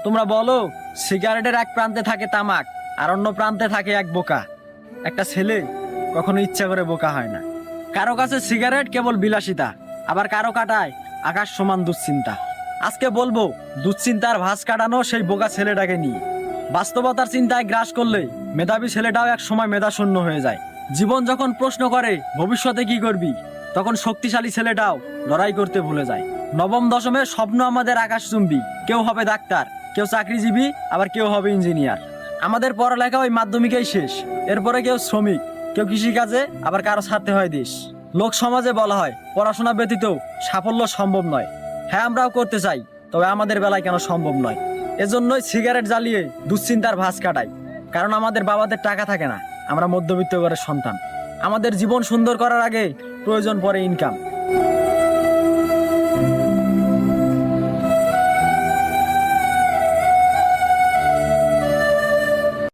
তোমরা বলো, সিগারেটের এক প্রান্তে থাকে তামাক আর অন্য প্রান্তে থাকে এক বোকা। একটা ছেলে কখনো ইচ্ছা করে বোকা হয় না। কারো কাছে সিগারেট কেবল বিলাসিতা, আবার কারো কাটায় আকাশ সমান দুশ্চিন্তা। আজকে বলবো দুশ্চিন্তার ভাঁজ কাটানো সেই বোকা ছেলেটাকে নিয়ে। বাস্তবতার চিন্তায় গ্রাস করলে মেধাবী ছেলেটাও এক সময় মেধাশূন্য হয়ে যায়। জীবন যখন প্রশ্ন করে ভবিষ্যতে কি করবি, তখন শক্তিশালী ছেলেটাও লড়াই করতে ভুলে যায়। নবম দশমের স্বপ্ন আমাদের আকাশচুম্বী। কেউ হবে ডাক্তার, কেউ চাকরিজীবী, আবার কেউ হবে ইঞ্জিনিয়ার। আমাদের পড়ালেখা ওই মাধ্যমিকেই শেষ। এরপরে কেউ শ্রমিক, কেউ কৃষিকাজে, আবার কারো ছাড়তে হয় দেশ। লোক সমাজে বলা হয় পড়াশোনা ব্যতীত সাফল্য সম্ভব নয়। হ্যাঁ, আমরাও করতে চাই, তবে আমাদের বেলায় কেন সম্ভব নয়। এজন্যই সিগারেট জ্বালিয়ে দুশ্চিন্তার ভাঁজ কাটাই। কারণ আমাদের বাবাদের টাকা থাকে না, আমরা মধ্যবিত্ত ঘরের সন্তান। আমাদের জীবন সুন্দর করার আগে প্রয়োজন পড়ে ইনকাম।